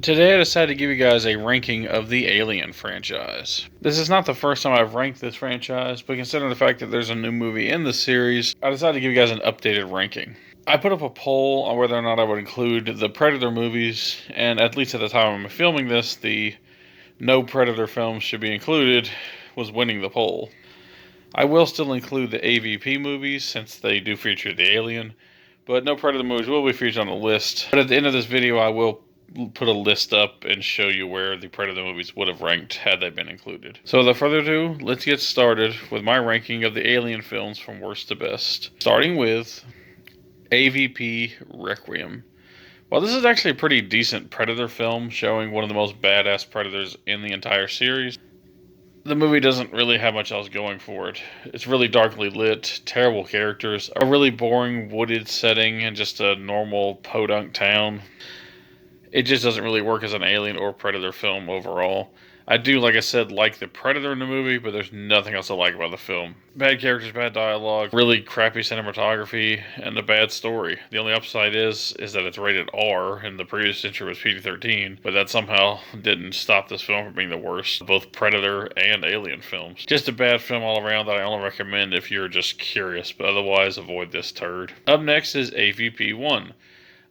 Today I decided to give you guys a ranking of the Alien franchise. This is not the first time I've ranked this franchise, but considering the fact that there's a new movie in the series, I decided to give you guys an updated ranking. I put up a poll on whether or not I would include the Predator movies, and at least at the time I'm filming this, the no Predator films should be included was winning the poll. I will still include the AVP movies since they do feature the alien, but no Predator movies will be featured on the list. But at the end of this video, I will put a list up and show you where the Predator movies would have ranked had they been included. So without further ado, let's get started with my ranking of the Alien films from worst to best. Starting with AVP Requiem. Well, this is actually a pretty decent Predator film, showing one of the most badass Predators in the entire series. The movie doesn't really have much else going for it. It's really darkly lit, terrible characters, a really boring wooded setting, and just a normal podunk town. It just doesn't really work as an Alien or Predator film overall. I do, like I said, like the Predator in the movie, but there's nothing else I like about the film. Bad characters, bad dialogue, really crappy cinematography, and a bad story. The only upside is that it's rated R, and the previous entry was PG-13, but that somehow didn't stop this film from being the worst of both Predator and Alien films. Just a bad film all around that I only recommend if you're just curious, but otherwise avoid this turd. Up next is AVP-1.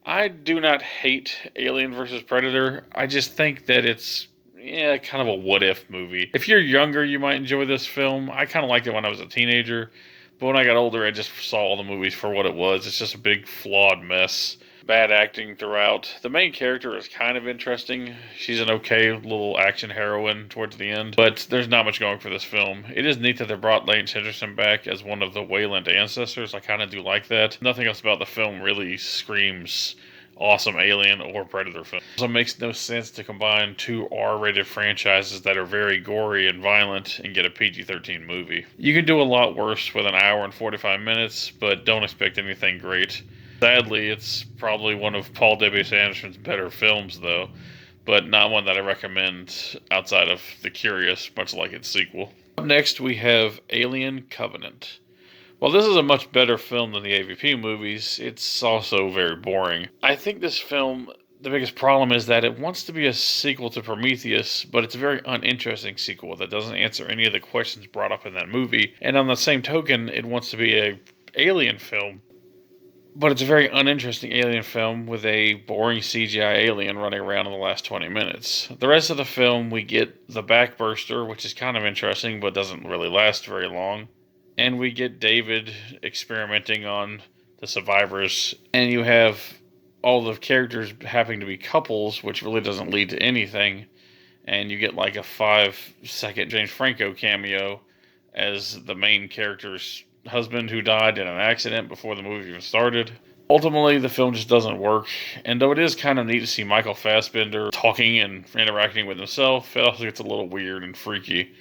I do not hate Alien vs. Predator. I just think that it's kind of a what if movie. If you're younger, you might enjoy this film. I kind of liked it when I was a teenager, but when I got older, I just saw all the movies for what it was. It's just a big flawed mess. Bad acting throughout. The main character is kind of interesting. She's an okay little action heroine towards the end, but there's not much going for this film. It is neat that they brought Lance Henderson back as one of the Weyland ancestors. I kind of do like that. Nothing else about the film really screams awesome Alien or Predator film. It also makes no sense to combine two R-rated franchises that are very gory and violent and get a PG-13 movie. You can do a lot worse with an hour and 45 minutes, but don't expect anything great. Sadly, it's probably one of Paul W.S. Anderson's better films, though, but not one that I recommend outside of The Curious, much like its sequel. Up next, we have Alien Covenant. While this is a much better film than the AVP movies, it's also very boring. I think this film, the biggest problem is that it wants to be a sequel to Prometheus, but it's a very uninteresting sequel that doesn't answer any of the questions brought up in that movie. And on the same token, it wants to be a Alien film, but it's a very uninteresting Alien film with a boring CGI alien running around in the last 20 minutes. The rest of the film, we get the backburster, which is kind of interesting, but doesn't really last very long. And we get David experimenting on the survivors, and you have all the characters having to be couples, which really doesn't lead to anything. And you get like a 5-second James Franco cameo as the main character's husband who died in an accident before the movie even started. Ultimately, the film just doesn't work, and though it is kind of neat to see Michael Fassbender talking and interacting with himself, it also gets a little weird and freaky.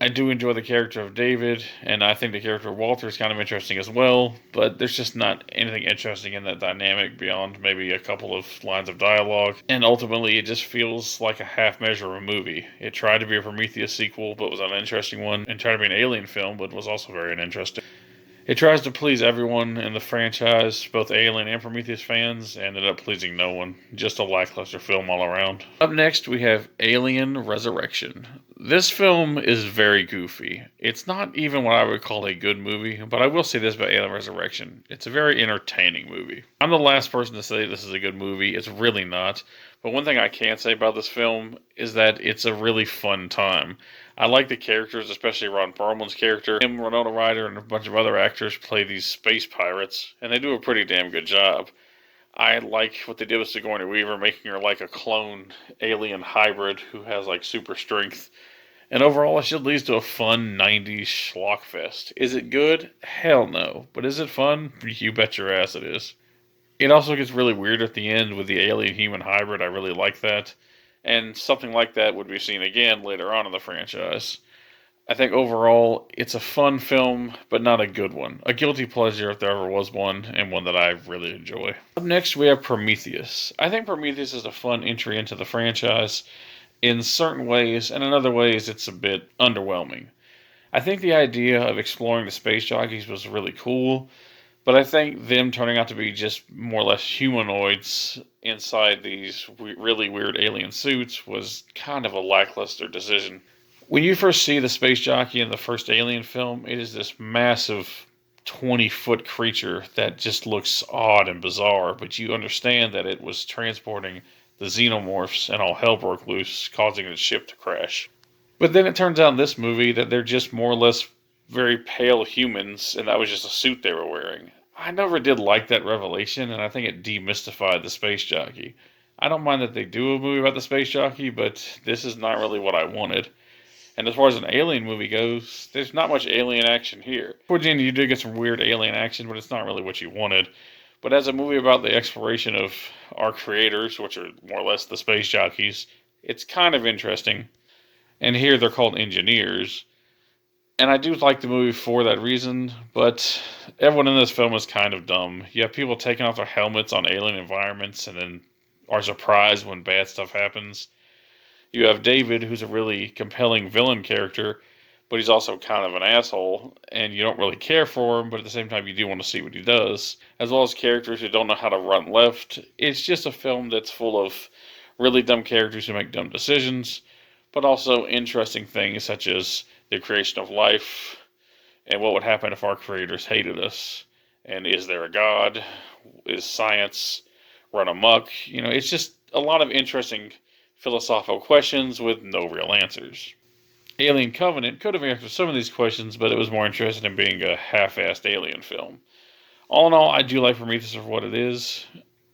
I do enjoy the character of David, and I think the character of Walter is kind of interesting as well, but there's just not anything interesting in that dynamic beyond maybe a couple of lines of dialogue, and ultimately it just feels like a half measure of a movie. It tried to be a Prometheus sequel, but was an uninteresting one, and tried to be an Alien film, but was also very uninteresting. It tries to please everyone in the franchise, both Alien and Prometheus fans, and ended up pleasing no one. Just a lackluster film all around. Up next, we have Alien Resurrection. This film is very goofy. It's not even what I would call a good movie, but I will say this about Alien Resurrection. It's a very entertaining movie. I'm the last person to say this is a good movie. It's really not. But one thing I can say about this film is that it's a really fun time. I like the characters, especially Ron Perlman's character. Him, Winona Ryder, and a bunch of other actors play these space pirates, and they do a pretty damn good job. I like what they did with Sigourney Weaver, making her like a clone alien hybrid who has like super strength. And overall, it should lead to a fun 90s schlock fest. Is it good? Hell no. But is it fun? You bet your ass it is. It also gets really weird at the end with the alien-human hybrid. I really like that. And something like that would be seen again later on in the franchise. I think overall, it's a fun film, but not a good one. A guilty pleasure if there ever was one, and one that I really enjoy. Up next, we have Prometheus. I think Prometheus is a fun entry into the franchise in certain ways, and in other ways, it's a bit underwhelming. I think the idea of exploring the space jockeys was really cool, But I think them turning out to be just more or less humanoids inside these really weird alien suits was kind of a lackluster decision. When you first see the space jockey in the first Alien film, it is this massive 20-foot creature that just looks odd and bizarre, but you understand that it was transporting the xenomorphs and all hell broke loose, causing the ship to crash. But then it turns out in this movie that they're just more or less very pale humans, and that was just a suit they were wearing. I never did like that revelation, and I think it demystified the space jockey. I don't mind that they do a movie about the space jockey, but this is not really what I wanted. And as far as an alien movie goes, there's not much alien action here. Towards the end, you do get some weird alien action, but it's not really what you wanted. But as a movie about the exploration of our creators, which are more or less the space jockeys, it's kind of interesting. And here they're called engineers. And I do like the movie for that reason, but everyone in this film is kind of dumb. You have people taking off their helmets on alien environments and then are surprised when bad stuff happens. You have David, who's a really compelling villain character, but he's also kind of an asshole, and you don't really care for him, but at the same time, you do want to see what he does. As well as characters who don't know how to run left. It's just a film that's full of really dumb characters who make dumb decisions, but also interesting things such as the creation of life and what would happen if our creators hated us. And is there a God? Is science run amok? It's just a lot of interesting philosophical questions with no real answers. Alien Covenant could have answered some of these questions, but it was more interested in being a half-assed alien film. All in all, I do like Prometheus for what it is,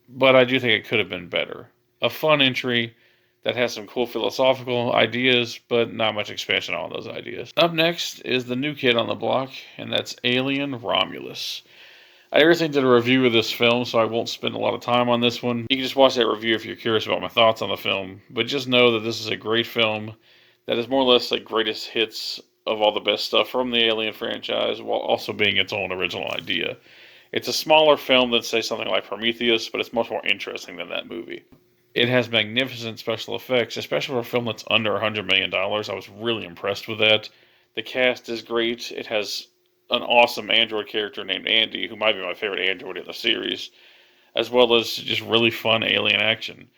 but I do think it could have been better. A fun entry that has some cool philosophical ideas, but not much expansion on those ideas. Up next is the new kid on the block, and that's Alien Romulus. I recently did a review of this film, so I won't spend a lot of time on this one. You can just watch that review if you're curious about my thoughts on the film. But just know that this is a great film that is more or less like greatest hits of all the best stuff from the Alien franchise, while also being its own original idea. It's a smaller film than, say, something like Prometheus, but it's much more interesting than that movie. It has magnificent special effects, especially for a film that's under $100 million. I was really impressed with that. The cast is great. It has an awesome android character named Andy, who might be my favorite android in the series, as well as just really fun alien action.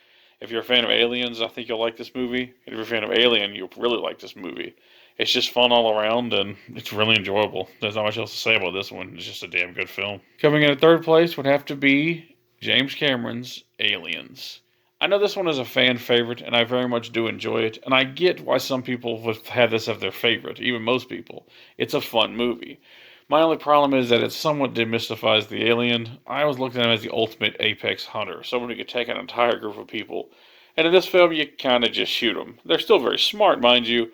If you're a fan of Aliens, I think you'll like this movie. If you're a fan of Alien, you'll really like this movie. It's just fun all around, and it's really enjoyable. There's not much else to say about this one. It's just a damn good film. Coming in at third place would have to be James Cameron's Aliens. I know this one is a fan favorite, and I very much do enjoy it, and I get why some people would have this as their favorite, even most people. It's a fun movie. My only problem is that it somewhat demystifies the alien. I always looked at him as the ultimate apex hunter, someone who could take an entire group of people. And in this film, you kind of just shoot them. They're still very smart, mind you,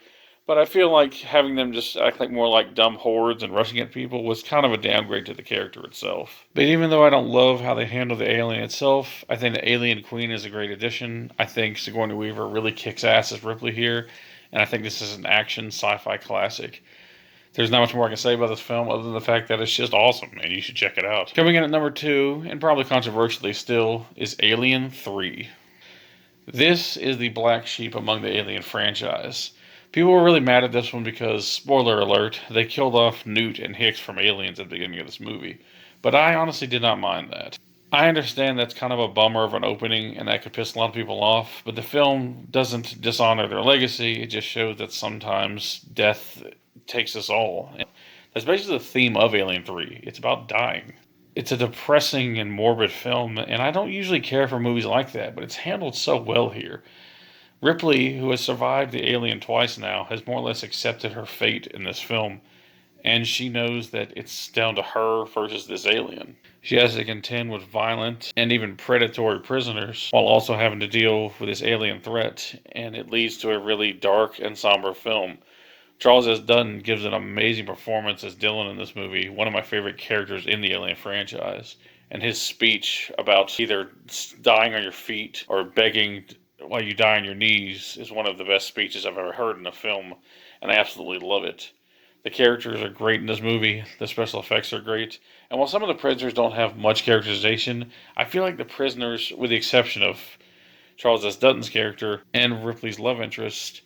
but I feel like having them just act like more like dumb hordes and rushing at people was kind of a downgrade to the character itself. But even though I don't love how they handle the alien itself, I think the Alien Queen is a great addition. I think Sigourney Weaver really kicks ass as Ripley here, and I think this is an action sci-fi classic. There's not much more I can say about this film other than the fact that it's just awesome, and you should check it out. Coming in at number 2, and probably controversially still, is Alien 3. This is the black sheep among the Alien franchise. People were really mad at this one because, spoiler alert, they killed off Newt and Hicks from Aliens at the beginning of this movie. But I honestly did not mind that. I understand that's kind of a bummer of an opening and that could piss a lot of people off, but the film doesn't dishonor their legacy. It just shows that sometimes death takes us all. And that's basically the theme of Alien 3. It's about dying. It's a depressing and morbid film, and I don't usually care for movies like that, but it's handled so well here. Ripley, who has survived the alien twice now, has more or less accepted her fate in this film, and she knows that it's down to her versus this alien. She has to contend with violent and even predatory prisoners while also having to deal with this alien threat, and it leads to a really dark and somber film. Charles S. Dutton gives an amazing performance as Dylan in this movie, one of my favorite characters in the Alien franchise. And his speech about either dying on your feet or begging while you die on your knees is one of the best speeches I've ever heard in a film, and I absolutely love it. The characters are great in this movie, the special effects are great, and while some of the prisoners don't have much characterization, I feel like the prisoners, with the exception of Charles S. Dutton's character and Ripley's love interest,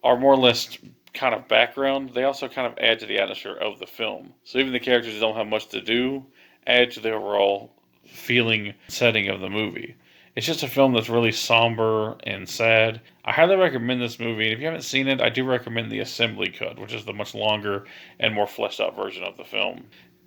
are more or less kind of background. They also kind of add to the atmosphere of the film. So even the characters don't have much to do, add to the overall feeling setting of the movie. It's just a film that's really somber and sad. I highly recommend this movie. And if you haven't seen it, I do recommend the Assembly Cut, which is the much longer and more fleshed out version of the film.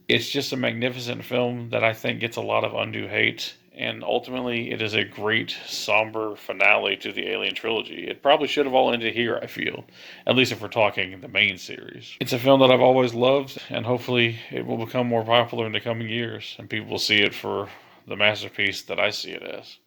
It's just a magnificent film that I think gets a lot of undue hate, and ultimately it is a great somber finale to the Alien trilogy. It probably should have all ended here, I feel, at least if we're talking the main series. It's a film that I've always loved, and hopefully it will become more popular in the coming years, and people will see it for the masterpiece that I see it as.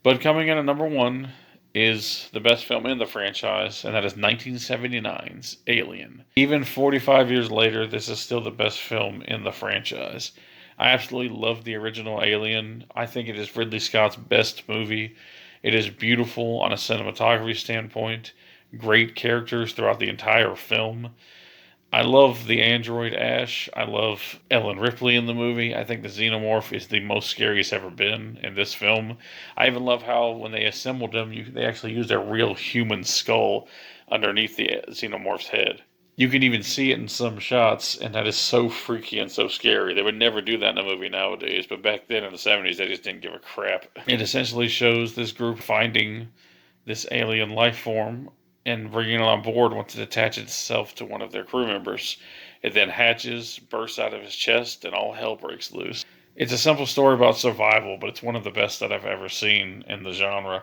But coming in at number one is the best film in the franchise, and that is 1979's Alien. Even 45 years later, this is still the best film in the franchise. I absolutely love the original Alien. I think it is Ridley Scott's best movie. It is beautiful on a cinematography standpoint, great characters throughout the entire film. I love the android Ash. I love Ellen Ripley in the movie. I think the xenomorph is the most scary it's ever been in this film. I even love how when they assembled him, they actually used a real human skull underneath the xenomorph's head. You can even see it in some shots, and that is so freaky and so scary. They would never do that in a movie nowadays, but back then in the 70s, they just didn't give a crap. It essentially shows this group finding this alien life form and bringing it on board once it attaches itself to one of their crew members. It then hatches, bursts out of his chest, and all hell breaks loose. It's a simple story about survival, but it's one of the best that I've ever seen in the genre.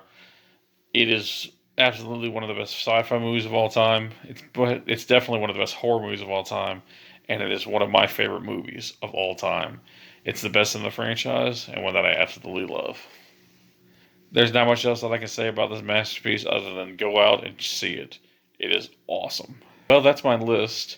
It is absolutely one of the best sci-fi movies of all time. It's definitely one of the best horror movies of all time, and it is one of my favorite movies of all time. It's the best in the franchise, and one that I absolutely love. There's not much else that I can say about this masterpiece other than go out and see it. It is awesome. Well, that's my list.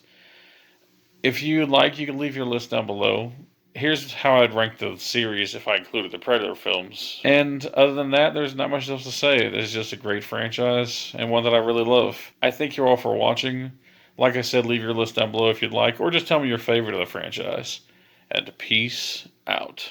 If you like, you can leave your list down below. Here's how I'd rank the series if I included the Predator films. And other than that, there's not much else to say. It's just a great franchise and one that I really love. I thank you all for watching. Like I said, leave your list down below if you'd like, or just tell me your favorite of the franchise. And peace out.